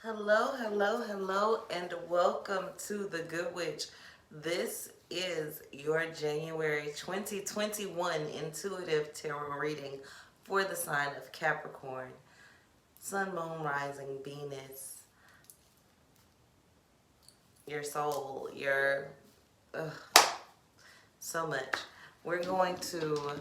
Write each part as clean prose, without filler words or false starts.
Hello, hello, hello, and welcome to The Good Witch. This is your January 2021 intuitive tarot reading for the sign of Capricorn, Sun, Moon, Rising, Venus, your soul, your ugh, so much. We're going to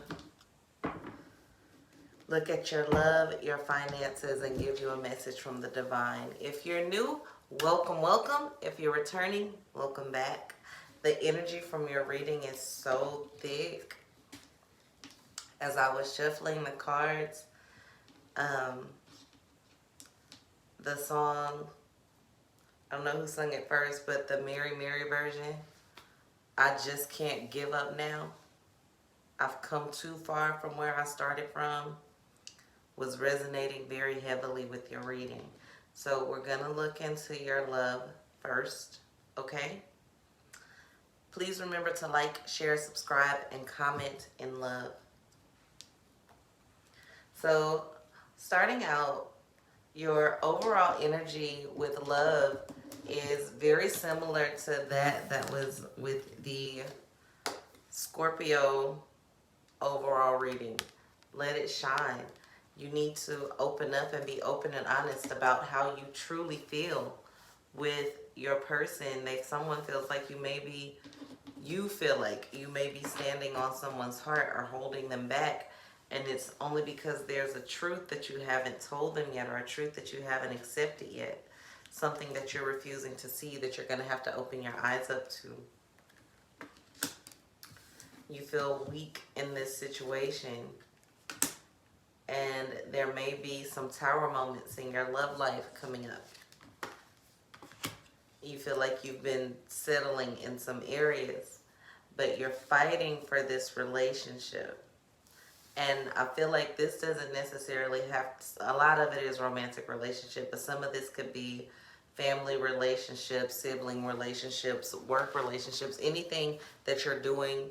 look at your love, your finances, and give you a message from the divine. If you're new, welcome, welcome. If you're returning, welcome back. The energy from your reading is so thick. As I was shuffling the cards, um, the song, I don't know who sung it first, but the Mary Mary version, I Just Can't Give Up Now. I've come too far from where I started from, was resonating very heavily with your reading. So we're going to look into your love first, okay? Please remember to like, share, subscribe, and comment in love. So starting out, your overall energy with love is very similar to that was with the Scorpio overall reading. Let it shine. You need to open up and be open and honest about how you truly feel with your person. Someone feels like you feel like you may be standing on someone's heart or holding them back, and it's only because there's a truth that you haven't told them yet, or a truth that you haven't accepted yet, something that you're refusing to see that you're going to have to open your eyes up to. You feel weak in this situation, and there may be some tower moments in your love life coming up. You feel like you've been settling in some areas, but you're fighting for this relationship. And I feel like this doesn't necessarily have, a lot of it is romantic relationship, but some of this could be family relationships, sibling relationships, work relationships, anything that you're doing,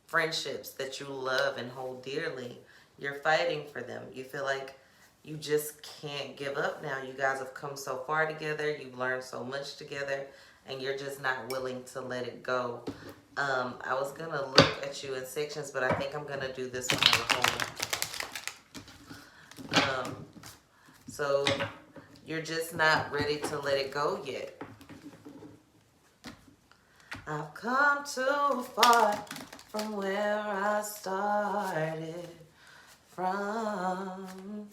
friendships that you love and hold dearly. You're fighting for them. You feel like you just can't give up now. You guys have come so far together. You've learned so much together, and you're just not willing to let it go. I was going to look at you in sections, but I think I'm going to do this one as a whole. So you're just not ready to let it go yet. I've come too far from where I started from.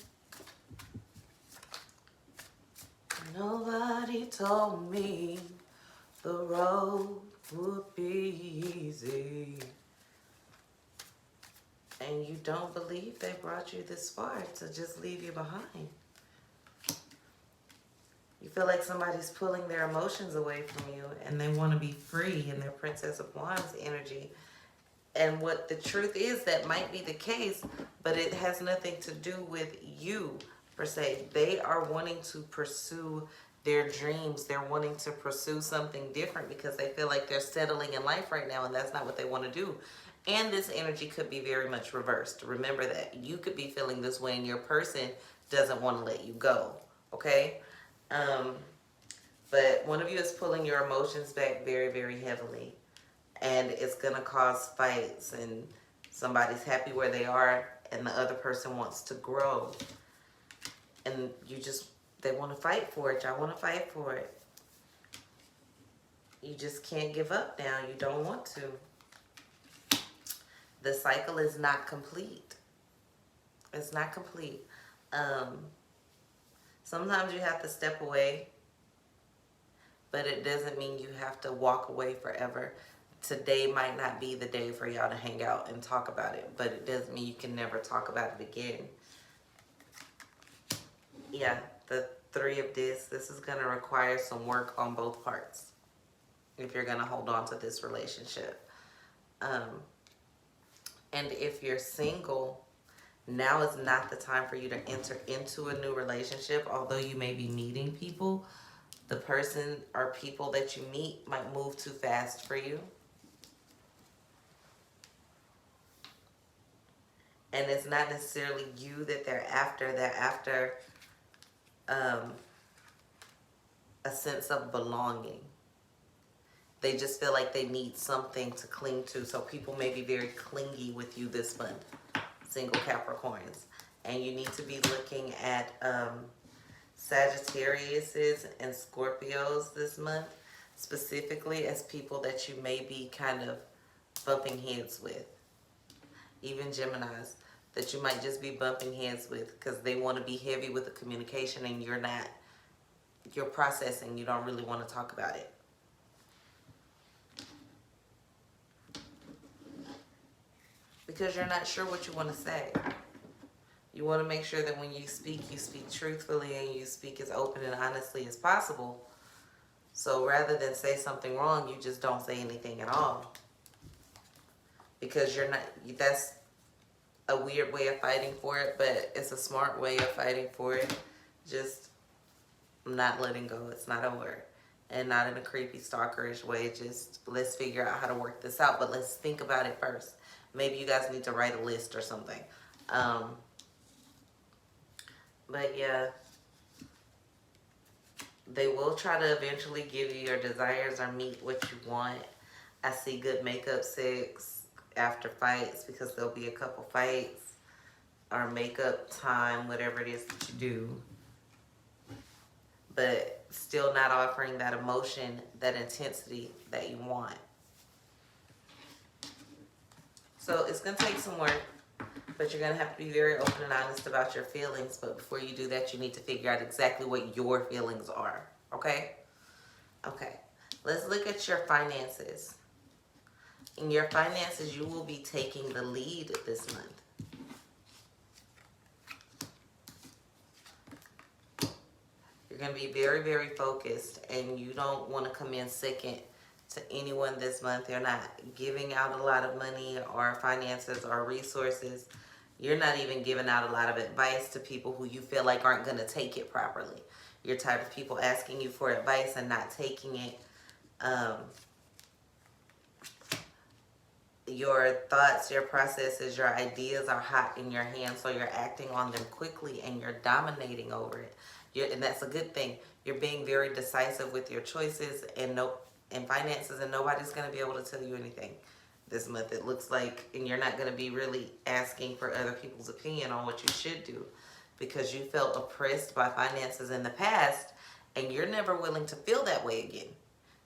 Nobody told me the road would be easy. And you don't believe they brought you this far to just leave you behind. You feel like somebody's pulling their emotions away from you, and they want to be free in their Princess of Wands energy. And what the truth is, that might be the case, but it has nothing to do with you per se. They are wanting to pursue their dreams. They're wanting to pursue something different because they feel like they're settling in life right now, and that's not what they want to do. And this energy could be very much reversed. Remember that. You could be feeling this way and your person doesn't want to let you go. Okay? But one of you is pulling your emotions back very, very heavily. And it's going to cause fights, and somebody's happy where they are and the other person wants to grow. And they want to fight for it. Y'all want to fight for it. You just can't give up now. You don't want to. The cycle is not complete. It's not complete. Sometimes you have to step away, but it doesn't mean you have to walk away forever. Today might not be the day for y'all to hang out and talk about it, but it doesn't mean you can never talk about it again. Yeah, the Three of this is going to require some work on both parts if you're going to hold on to this relationship. And if you're single, now is not the time for you to enter into a new relationship. Although you may be meeting people, the person or people that you meet might move too fast for you. And it's not necessarily you that they're after. They're after a sense of belonging. They just feel like they need something to cling to. So people may be very clingy with you this month, single Capricorns. And you need to be looking at Sagittariuses and Scorpios this month, specifically as people that you may be kind of bumping heads with. Even Geminis, that you might just be bumping heads with because they want to be heavy with the communication and you're not. You're processing. You don't really want to talk about it. Because you're not sure what you want to say. You want to make sure that when you speak truthfully and you speak as open and honestly as possible. So rather than say something wrong, you just don't say anything at all. Because you're not, that's a weird way of fighting for it, but it's a smart way of fighting for it. Just not letting go. It's not over. And not in a creepy, stalkerish way. Just let's figure out how to work this out, but let's think about it first. Maybe you guys need to write a list or something. But yeah, they will try to eventually give you your desires or meet what you want. I see good makeup sex after fights because there'll be a couple fights or makeup time, whatever it is that you do. But still not offering that emotion, that intensity that you want. So it's going to take some work, but you're going to have to be very open and honest about your feelings. But before you do that, you need to figure out exactly what your feelings are. Okay? Okay. Let's look at your finances. In your finances, you will be taking the lead this month. You're going to be very, very focused, and you don't want to come in second to anyone this month. You're not giving out a lot of money or finances or resources. You're not even giving out a lot of advice to people who you feel like aren't going to take it properly. You're tired of people asking you for advice and not taking it. Your thoughts, your processes, your ideas are hot in your hands, so you're acting on them quickly and you're dominating over it. And that's a good thing. You're being very decisive with your choices and finances, and nobody's going to be able to tell you anything this month. It looks like, and you're not going to be really asking for other people's opinion on what you should do because you felt oppressed by finances in the past, and you're never willing to feel that way again.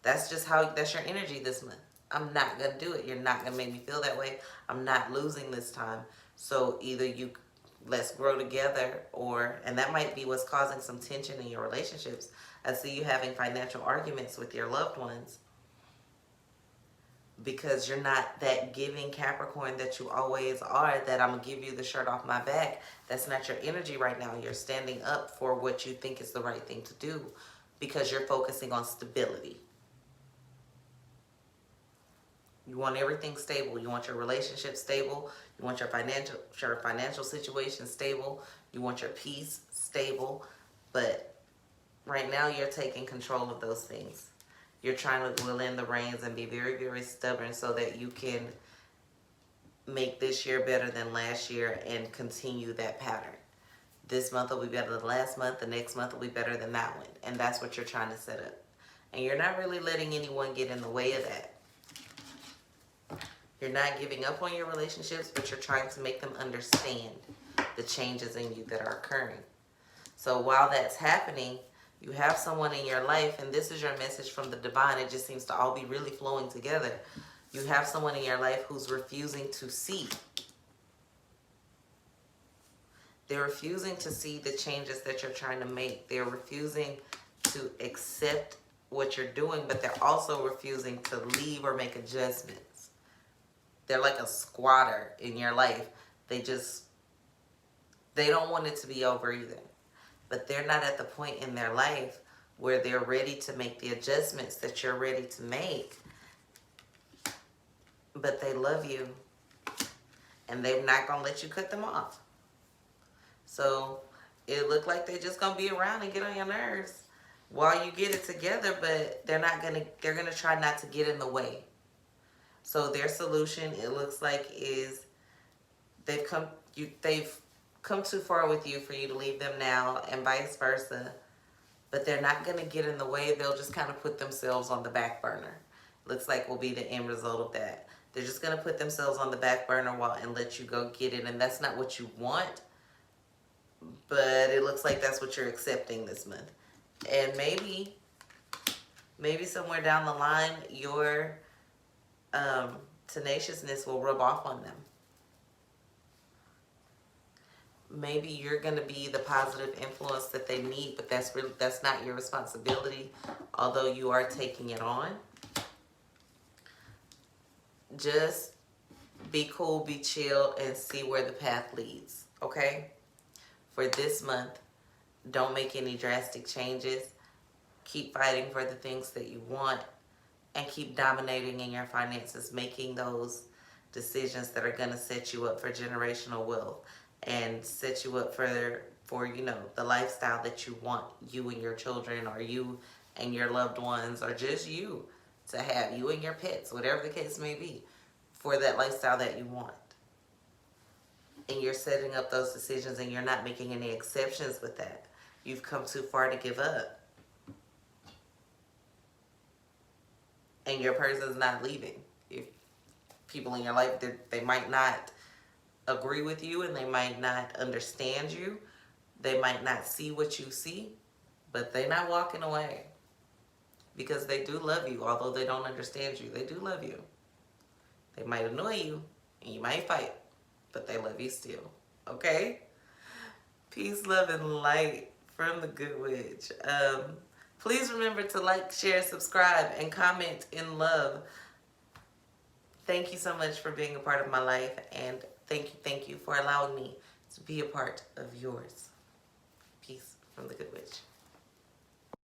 That's just that's your energy this month. I'm not going to do it. You're not going to make me feel that way. I'm not losing this time. So either let's grow together, and that might be what's causing some tension in your relationships. I see you having financial arguments with your loved ones because you're not that giving Capricorn that you always are, that I'm going to give you the shirt off my back. That's not your energy right now. You're standing up for what you think is the right thing to do because you're focusing on stability. You want everything stable. You want your relationship stable. You want your financial situation stable. You want your peace stable. But right now you're taking control of those things. You're trying to will in the reins and be very, very stubborn so that you can make this year better than last year and continue that pattern. This month will be better than last month. The next month will be better than that one. And that's what you're trying to set up. And you're not really letting anyone get in the way of that. You're not giving up on your relationships, but you're trying to make them understand the changes in you that are occurring. So while that's happening, you have someone in your life, and this is your message from the divine. It just seems to all be really flowing together. You have someone in your life who's refusing to see. They're refusing to see the changes that you're trying to make. They're refusing to accept what you're doing, but they're also refusing to leave or make adjustments. They're like a squatter in your life. They don't want it to be over either. But they're not at the point in their life where they're ready to make the adjustments that you're ready to make. But they love you. And they're not going to let you cut them off. So it looked like they're just going to be around and get on your nerves while you get it together. But they're going to try not to get in the way. So their solution, it looks like, is they've come too far with you for you to leave them now, and vice versa. but they're not going to get in the way. They'll just kind of put themselves on the back burner. Looks like will be the end result of that. They're just going to put themselves on the back burner and let you go get it. And that's not what you want, but it looks like that's what you're accepting this month. And maybe somewhere down the line, your tenaciousness will rub off on them. Maybe you're going to be the positive influence that they need, but that's not your responsibility, although you are taking it on. Just be cool, be chill, and see where the path leads, okay? For this month, don't make any drastic changes. Keep fighting for the things that you want and keep dominating in your finances, making those decisions that are going to set you up for generational wealth and set you up for you know, the lifestyle that you want, you and your children, or you and your loved ones, or just you to have, you and your pets, whatever the case may be, for that lifestyle that you want. And you're setting up those decisions and you're not making any exceptions with that. You've come too far to give up. And your person's not leaving. If people in your life, they might not agree with you and they might not understand you. They might not see what you see, but they're not walking away. Because they do love you, although they don't understand you. They do love you. They might annoy you and you might fight, but they love you still. Okay? Peace, love, and light from the Good Witch. Please remember to like, share, subscribe, and comment in love. Thank you so much for being a part of my life, and thank you for allowing me to be a part of yours. Peace from the Good Witch.